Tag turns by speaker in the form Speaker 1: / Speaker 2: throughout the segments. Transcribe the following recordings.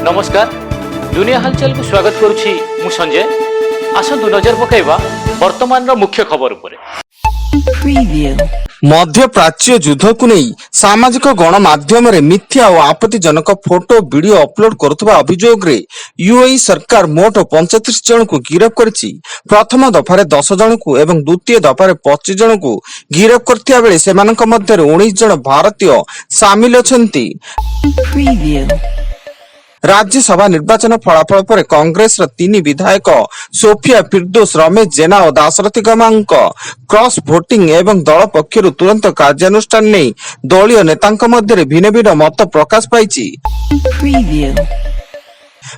Speaker 1: नमस्कार दुनिया हालचाल को स्वागत करुछि मु संजय। आसंतु नजर पकाइबा वर्तमान मुख्य खबर उपरे।
Speaker 2: मध्य प्राच्य युद्ध को नहीं सामाजिक गणमाध्यम मिथ्या और आपत्तिजनक फोटो वीडियो अपलोड करुवा अभियोग रे यूएई सरकार मोट 35 जन को गिरफ्त करिछि। प्रथम दफारे 10 जन को एवं द्वितीय दफारे 25 जन को गिरफ्त करथिया बेले सेमानक मध्य 19 जन भारतीय सामिल अछंती। राज्यसभा निर्वाचन फलाफल पर कांग्रेस तीन विधायक सोफिया फिरदौस, रमेश जेना और दाशरथी गमांक क्रॉस वोटिंग एवं दल पक्षरु तुरंत कार्यानुष्ठान नहीं दलीय नेतांक मध्य भिन्न भिन्न मत प्रकाश पाइछि।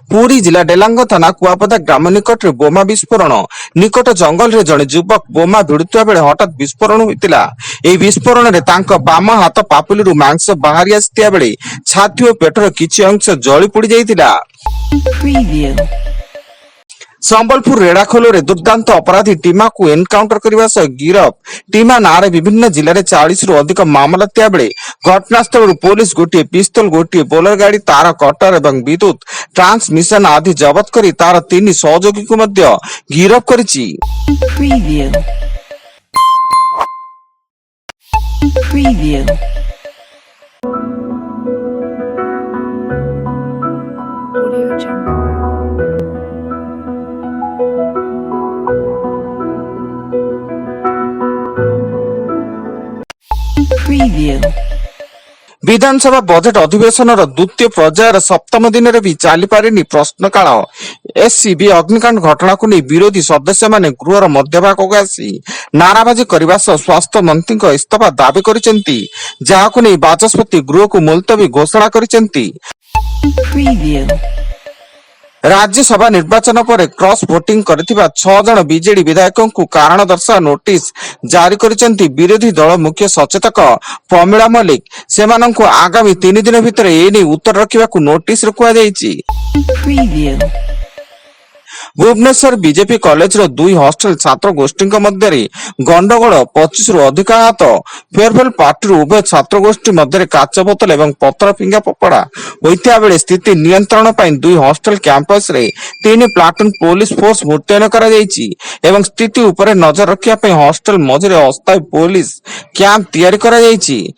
Speaker 2: पुरी जिला डेलांग थाना कुआपदा ग्राम निकट बोमा विस्फोरण। निकट जंगल रे जड़े युवक बोमा भिड़ुवा बेले हठात विस्फोरण होइतिला। एही विस्फोरण रे तांको बाम हाथ पापुलिरु मांस बाहरी आसितिया बेले छाती और पेटर किछि अंश जळी पोड़ी जाइतिला। संबलपुर रेड़ाखोल दुर्दांत अपराधी टीमा को एनकाउंटर करने सह गिरफ। टीमा नारे विभिन्न जिले में 40 रु अधिक मामला थिया बेले घटनास्थल पुलिस गोटे पिस्तल, गोटे बोलर गाड़ी, तार कटर एवं विद्युत ट्रांसमिशन आदि जबत करी तार 3 सहयोगी को मध्य गिरफ करिछि। विधानसभा बजेट अधिवेशन द्वितीय पर्यायर सप्तम दिन में भी चली पारिनी प्रश्नकाल। एससीबी अग्निकांड घटना को नहीं विरोधी सदस्य माने गृहर मध्यभाग को आसी नाराबाजी करने सह स्वास्थ्य मंत्री इस्तीफा दाबी करिसेंती, जहाको नहीं बाचस्पति गृह को मुलतवी घोषणा करिसेंती। राज्यसभा निर्वाचन पर क्रॉस वोटिंग करथिबा 6 जन बीजेडी विधायकों को कारण दर्शा नोटिस जारी करिसेंती विरोधी दल मुख्य सचेतक प्रमिला मल्लिक। सेमानंको आगामी 3 दिन भितर एनी उत्तर रखिबा को नोटिस रखुआ जाइछि। भुवनेश्वर बीजेपी कॉलेज रो 2 हॉस्टल छात्र गोष्ठी मध्य गंडगोल 25 रु अधिक हाथ फेयरवेल पार्टी उभय छात्र गोष्ठी मध्य काच बोतल एवं पत्थर फिंगा पपड़ा होइथिया बेले स्थिति नियंत्रण पई 2 हॉस्टल कैंपस रे 3 प्लाटून पुलिस फोर्स मुतयन करा जाइछि एवं स्थिति ऊपर नजर रखिया पई हॉस्टल मझरे अस्थायी पुलिस कैंप तैयारी करा जाइछि।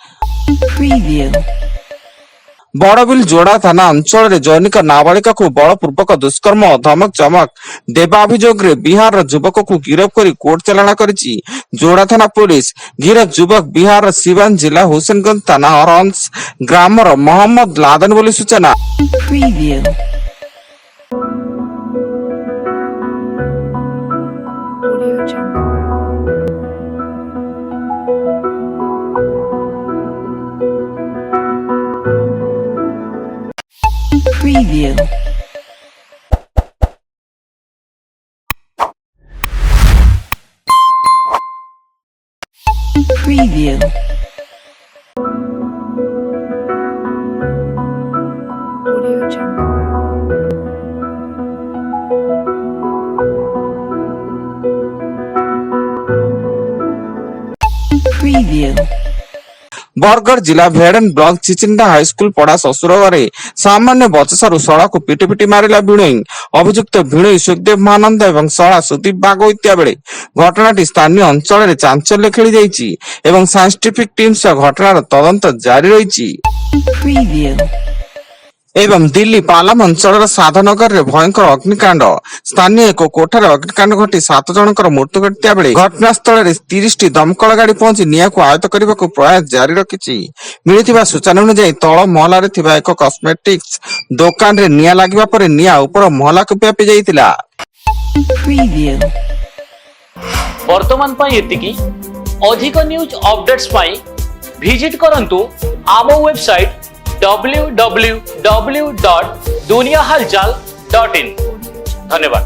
Speaker 2: बड़बिल जोड़ा थाना अंचल जैनिक नाबालिका को बलपूर्वक दुष्कर्म धमक चमक देवा अभियोग रे बिहार युवक को गिरफ्त कर कोर्ट चालाण करिछि जोड़ा थाना पुलिस। गिरफ्त युवक बिहार सिवान जिला हुसैनगंज थाना हरहंस ग्रामर मोहम्मद लादन बोली सूचना। बरगढ़ जिला भेड़न ब्लॉक चिचिंडा हाईस्कूल पड़ा ससुर घरे सामान्य बचसारू शला को पिटी पिटी मारिला भिणोई। अभियुक्त भिणोई सुखदेव महानंद एवं शला सुदीप बाग होइतिया बेले घटनाटी स्थानीय अंचल में चांचल्य खेली जाइछि एवं साइंटिफिक टीम सह घटनार तदंत जारी रहिछि। एवं दिल्ली पालम अंचल साधनगर रे भयंकर अग्निकांड। स्थानीय एक कोठार अग्निकांड घटी 7 जनकर मृत्यु घटिया बेले घटनास्थल में 30 दमकल गाड़ी पहुंची निया को आयत्त करने को प्रयास जारी रखिछि। मिलिथिबा सूचना अनुसार तल महला रे थिबा एक कॉस्मेटिक्स दुकान रे निया लागिबा पर निया ऊपर महला को व्यापी जाइतिला।
Speaker 1: वर्तमान पई एतिकी अधिक न्यूज अपडेट्स पई विजिट करंतु आम वेबसाइट www.duniyahalchal.in। धन्यवाद।